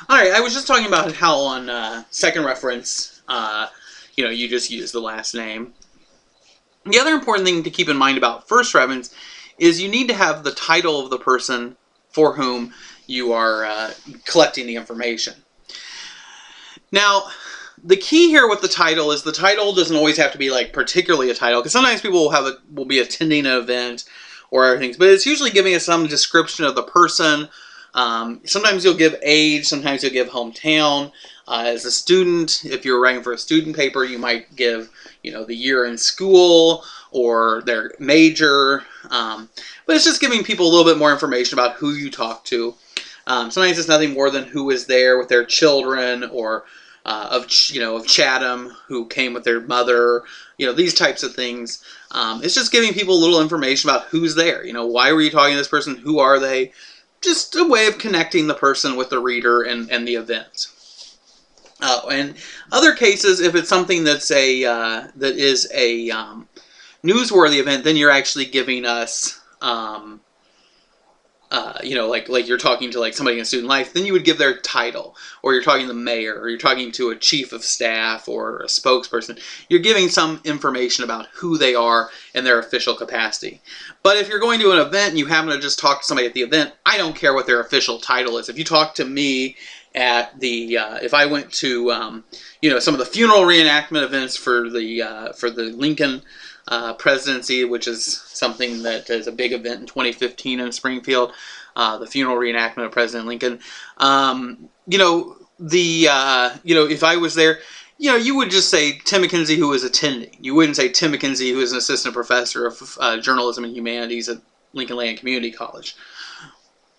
All right, I was just talking about how on second reference, you just use the last name. The other important thing to keep in mind about first reference is you need to have the title of the person for whom you are collecting the information. Now, the key here with the title is the title doesn't always have to be like particularly a title, because sometimes people will be attending an event or everything, but it's usually giving us some description of the person. Sometimes you'll give age, sometimes you'll give hometown. As a student, if you're writing for a student paper, you might give, the year in school or their major. But it's just giving people a little bit more information about who you talk to. Sometimes it's nothing more than who was there with their children, or of Chatham, who came with their mother. These types of things. It's just giving people a little information about who's there. Why were you talking to this person? Who are they? Just a way of connecting the person with the reader and the event. In other cases, if it's something that is a newsworthy event, then you're actually giving us, like you're talking to like somebody in student life, then you would give their title, or you're talking to the mayor, or you're talking to a chief of staff or a spokesperson. You're giving some information about who they are in their official capacity. But if you're going to an event and you happen to just talk to somebody at the event, I don't care what their official title is. If you talk to me at the, if I went to, some of the funeral reenactment events for the Lincoln presidency, which is something that is a big event in 2015 in Springfield, the funeral reenactment of President Lincoln. If I was there, you would just say Tim McKenzie, who is attending. You wouldn't say Tim McKenzie, who is an assistant professor of journalism and humanities at Lincoln Land Community College.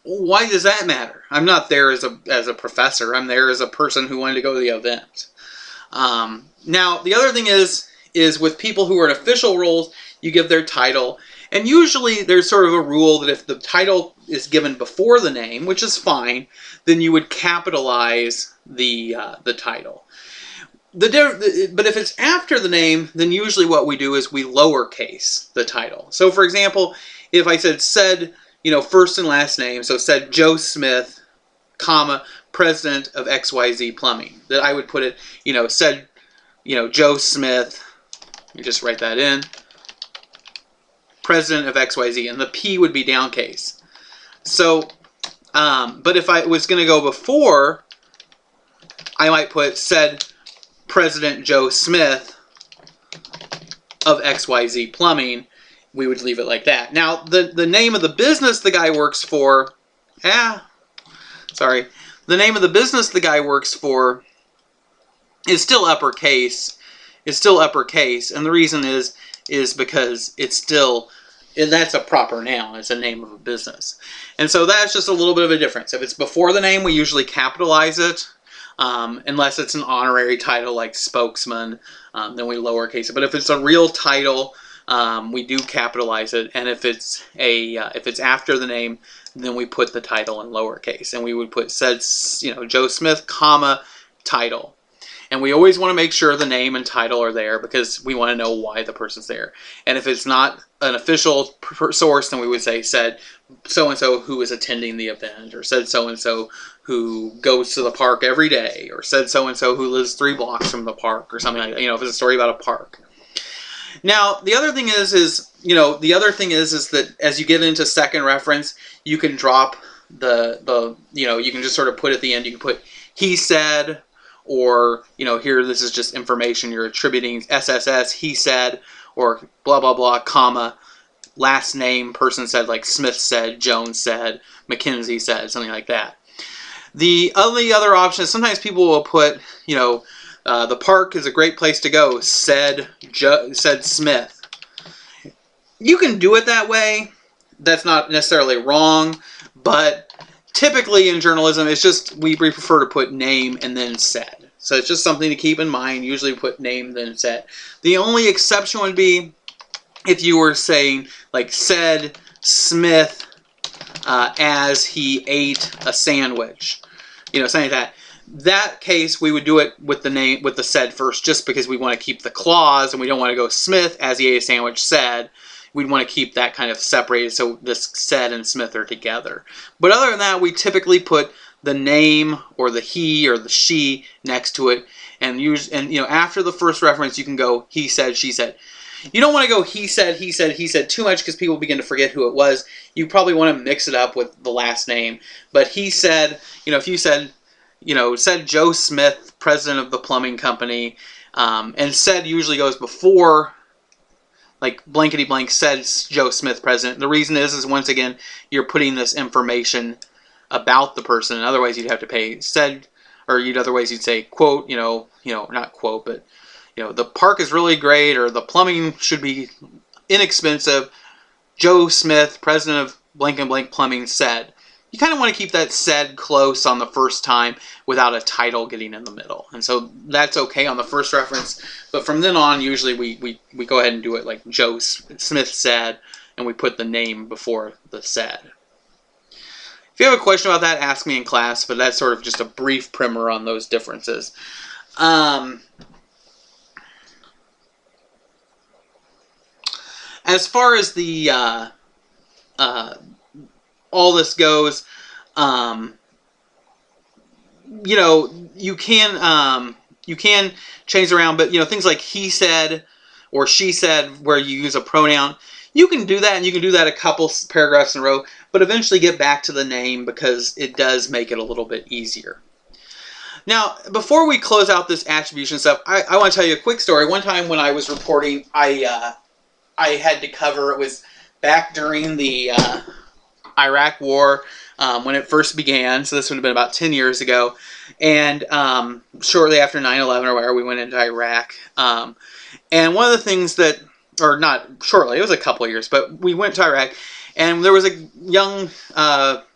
Why does that matter? I'm not there as a professor. I'm there as a person who wanted to go to the event. Now, the other thing is with people who are in official roles, you give their title. And usually there's sort of a rule that if the title is given before the name, which is fine, then you would capitalize the title. But if it's after the name, then usually what we do is we lowercase the title. So for example, if I said, first and last name, so said Joe Smith, comma, president of XYZ Plumbing, that I would put it, said, Joe Smith, let me just write that in, president of XYZ, and the P would be downcase. So, but if I was going to go before, I might put said President Joe Smith of XYZ Plumbing. We would leave it like that. Now, the name of the business the guy works for, the name of the business the guy works for is still uppercase. It's still uppercase, and the reason is because that's a proper noun. It's a name of a business. And so that's just a little bit of a difference. If it's before the name, we usually capitalize it, unless it's an honorary title like spokesman, then we lowercase it. But if it's a real title, we do capitalize it, and if it's after the name, then we put the title in lowercase, and we would put said, Joe Smith, comma, title. And we always want to make sure the name and title are there because we want to know why the person's there. And if it's not an official source, then we would say said so-and-so who is attending the event, or said so-and-so who goes to the park every day, or said so-and-so who lives 3 blocks from the park, or something like that, if it's a story about a park. Now, the other thing is that as you get into second reference, you can drop you can just sort of put at the end, you can put he said, or, here this is just information you're attributing, SSS, he said, or blah, blah, blah, comma, last name, person said, like Smith said, Jones said, McKenzie said, something like that. The only other option is sometimes people will put, the park is a great place to go, said Smith. You can do it that way. That's not necessarily wrong, but typically in journalism, it's just we prefer to put name and then said. So it's just something to keep in mind. Usually put name, then said. The only exception would be if you were saying, like, said Smith as he ate a sandwich. Something like that. That case, we would do it with the name, with the said first, just because we want to keep the clause, and we don't want to go Smith as he ate a sandwich said. We'd want to keep that kind of separated so this said and Smith are together. But other than that, we typically put the name or the he or the she next to it, and after the first reference you can go he said, she said. You don't want to go he said, he said, he said too much because people begin to forget who it was. You probably want to mix it up with the last name. But he said, if you said, said Joe Smith, president of the plumbing company, and said usually goes before, like blankety blank said Joe Smith, president. The reason is once again, you're putting this information about the person, and otherwise you'd have to pay said, or otherwise you'd say quote, not quote, but the park is really great, or the plumbing should be inexpensive. Joe Smith, president of blank and blank plumbing, said. You kind of want to keep that said close on the first time without a title getting in the middle. And so that's okay on the first reference. But from then on, usually we go ahead and do it like Joe Smith said, and we put the name before the said. If you have a question about that, ask me in class, but that's sort of just a brief primer on those differences. As far as the all this goes, you can change around, but things like he said or she said, where you use a pronoun, you can do that, and you can do that a couple paragraphs in a row, but eventually get back to the name because it does make it a little bit easier. Now, before we close out this attribution stuff, I want to tell you a quick story. One time when I was reporting, I had to cover, it was back during the Iraq War, when it first began, so this would have been about 10 years ago, and shortly after 9/11 or whatever, we went into Iraq. And one of the things that, or not shortly, it was a couple of years, but we went to Iraq, and there was a young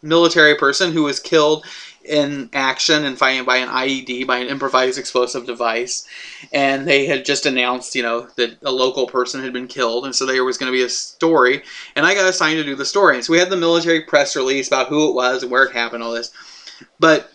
military person who was killed in action and fighting by an IED, by an improvised explosive device, and they had just announced, that a local person had been killed, and so there was going to be a story, and I got assigned to do the story. And so we had the military press release about who it was and where it happened, all this, but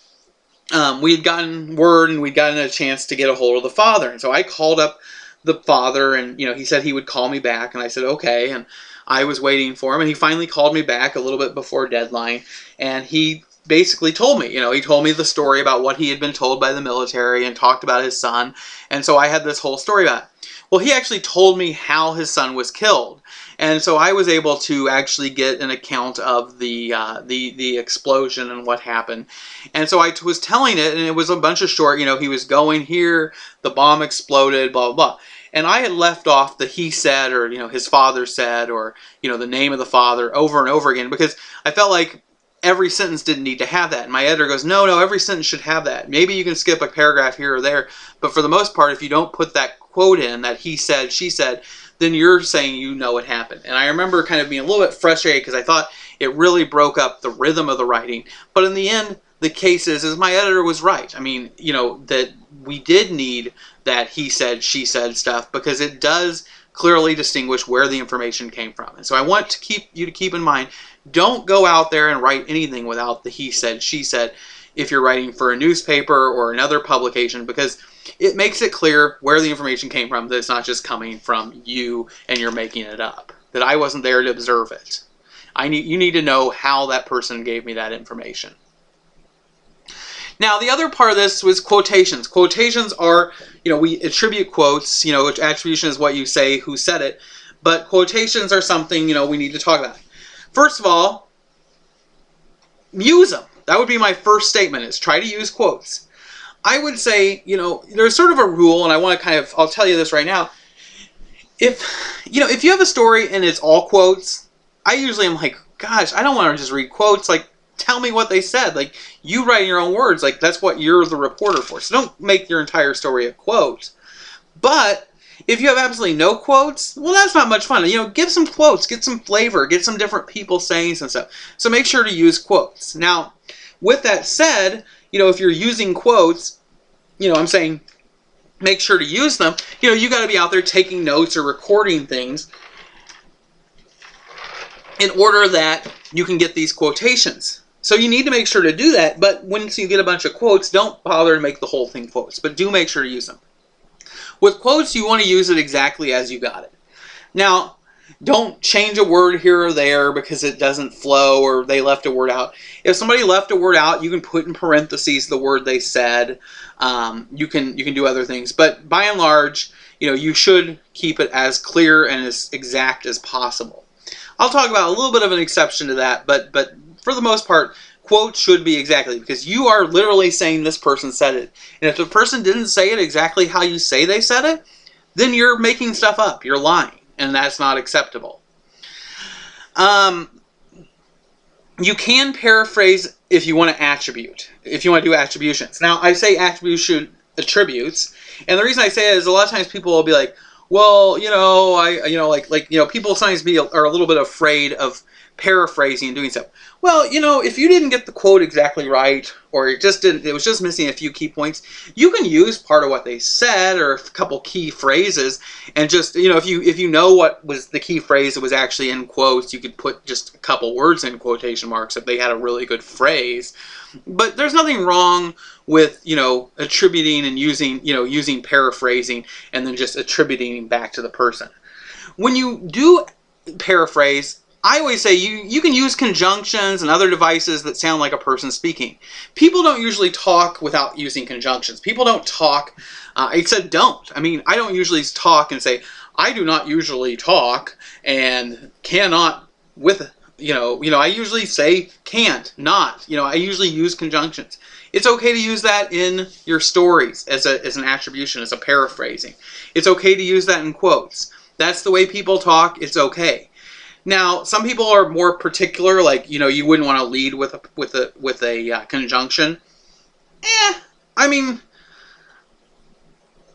we had gotten word, and we'd gotten a chance to get a hold of the father, and so I called up the father, and he said he would call me back, and I said okay, and I was waiting for him, and he finally called me back a little bit before deadline, and he basically told me, he told me the story about what he had been told by the military and talked about his son, and so I had this whole story about it. Well, he actually told me how his son was killed, and so I was able to actually get an account of the explosion and what happened. And so I was telling it, and it was a bunch of short, he was going here, the bomb exploded, blah, blah, blah. And I had left off the he said, or, his father said, or, the name of the father over and over again, because I felt like every sentence didn't need to have that. And my editor goes, no, every sentence should have that. Maybe you can skip a paragraph here or there, but for the most part, if you don't put that quote in, that he said, she said, then you're saying it happened. And I remember kind of being a little bit frustrated because I thought it really broke up the rhythm of the writing. But in the end, the case is my editor was right. I mean, that we did need that he said, she said stuff, because it does clearly distinguish where the information came from. And so I want you to keep in mind, don't go out there and write anything without the he said, she said, if you're writing for a newspaper or another publication, because it makes it clear where the information came from, that it's not just coming from you and you're making it up, that I wasn't there to observe it. You need to know how that person gave me that information. Now, the other part of this was quotations. Quotations are, we attribute quotes, which attribution is what you say, who said it, but quotations are something, we need to talk about. First of all, use them. That would be my first statement, is try to use quotes. I would say, there's sort of a rule, and I want to I'll tell you this right now. If you have a story and it's all quotes, I usually am like, gosh, I don't want to just read quotes. Like, tell me what they said. Like, you write in your own words. Like, that's what you're the reporter for. So don't make your entire story a quote. But if you have absolutely no quotes, well, that's not much fun. Give some quotes, get some flavor, get some different people saying some stuff. So make sure to use quotes. Now, with that said, if you're using quotes, I'm saying make sure to use them. You got to be out there taking notes or recording things in order that you can get these quotations. So you need to make sure to do that, but once you get a bunch of quotes, don't bother to make the whole thing quotes, but do make sure to use them. With quotes, you want to use it exactly as you got it. Now, Don't change a word here or there because it doesn't flow or they left a word out. If somebody left a word out, you can put in parentheses the word they said. You can do other things, but by and large, you should keep it as clear and as exact as possible. I'll talk about a little bit of an exception to that, but for the most part, quotes should be exactly, because you are literally saying this person said it. And if the person didn't say it exactly how you say they said it, then you're making stuff up. You're lying. And that's not acceptable. You can paraphrase if you want to attribute, if you want to do attributions. Now, I say attribution attributes, and the reason I say it is a lot of times people will be like, well, people sometimes are a little bit afraid of paraphrasing and doing stuff. Well, if you didn't get the quote exactly right, or it was just missing a few key points, you can use part of what they said or a couple key phrases, and just, if you know what was the key phrase that was actually in quotes, you could put just a couple words in quotation marks if they had a really good phrase. But there's nothing wrong with, attributing and using paraphrasing and then just attributing back to the person. When you do paraphrase, I always say you can use conjunctions and other devices that sound like a person speaking. People don't usually talk without using conjunctions. People don't talk. I said don't. I mean, I don't usually talk and say, I do not usually talk and cannot with, I usually say can't, not. I usually use conjunctions. It's okay to use that in your stories as an attribution, as a paraphrasing. It's okay to use that in quotes. That's the way people talk. It's okay. Now, some people are more particular, like, you wouldn't want to lead with a conjunction. I mean,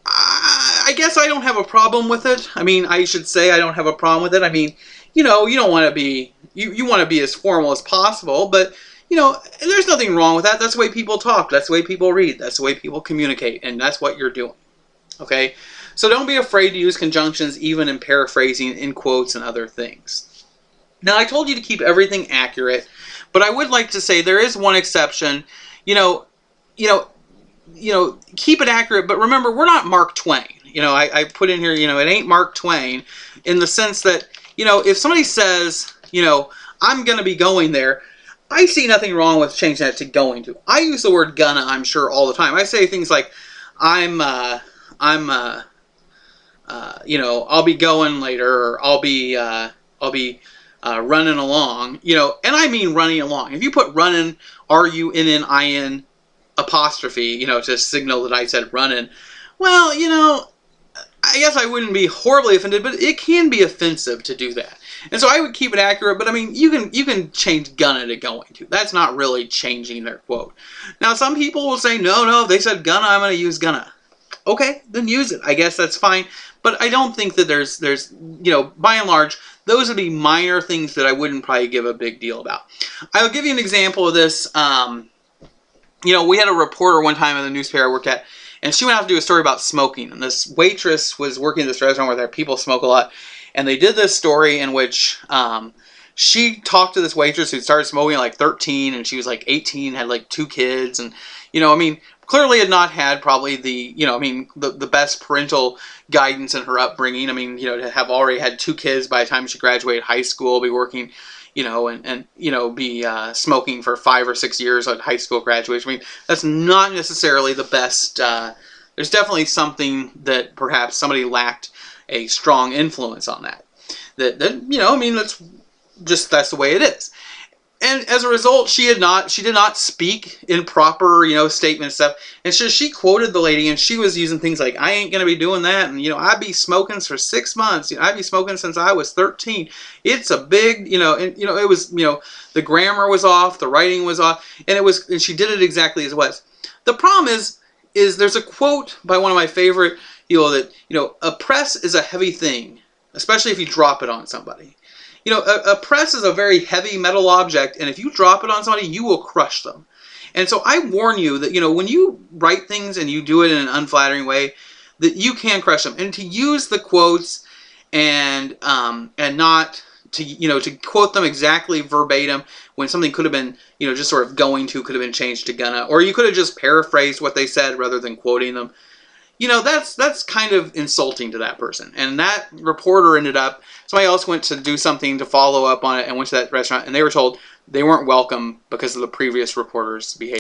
I guess I don't have a problem with it. I mean, I should say I don't have a problem with it. I mean, you don't want to be, you want to be as formal as possible, but, there's nothing wrong with that. That's the way people talk. That's the way people read. That's the way people communicate, and that's what you're doing. Okay? So don't be afraid to use conjunctions even in paraphrasing, in quotes, and other things. Now, I told you to keep everything accurate, but I would like to say there is one exception. Keep it accurate, but remember, we're not Mark Twain. I put in here, it ain't Mark Twain, in the sense that, if somebody says, I'm going to be going there, I see nothing wrong with changing that to going to. I use the word gonna, I'm sure, all the time. I say things like, I'll be going later, or I'll be running along, and I mean running along. If you put running, runnin, apostrophe, to signal that I said running, well, I guess I wouldn't be horribly offended, but it can be offensive to do that. And so I would keep it accurate, but I mean, you can change gonna to going to. That's not really changing their quote. Now, some people will say, no, if they said gonna, I'm going to use gonna. Okay, then use it. I guess that's fine. But I don't think that there's by and large, those would be minor things that I wouldn't probably give a big deal about. I'll give you an example of this. We had a reporter one time in the newspaper I worked at, and she went out to do a story about smoking. And this waitress was working at this restaurant where there people smoke a lot. And they did this story in which she talked to this waitress who started smoking at like 13, and she was like 18, had like 2 kids. And, clearly had not had probably the best parental guidance in her upbringing. To have already had 2 kids by the time she graduated high school, be working, be smoking for 5 or 6 years at high school graduation. That's not necessarily the best. There's definitely something that perhaps somebody lacked a strong influence on that. That's the way it is. And as a result, she did not speak in proper, statement stuff. And so she quoted the lady, and she was using things like, I ain't going to be doing that. And, I'd be smoking for 6 months. I'd be smoking since I was 13. It's a big, it was, the grammar was off, the writing was off, and she did it exactly as it was. The problem is there's a quote by one of my favorite, that, a press is a heavy thing, especially if you drop it on somebody. A press is a very heavy metal object, and if you drop it on somebody, you will crush them. And so I warn you that, when you write things and you do it in an unflattering way, that you can crush them. And to use the quotes and not to quote them exactly verbatim when something could have been, just sort of going to, could have been changed to gonna, or you could have just paraphrased what they said rather than quoting them. you know, that's kind of insulting to that person. And that reporter ended up, somebody else went to do something to follow up on it and went to that restaurant, and they were told they weren't welcome because of the previous reporter's behavior.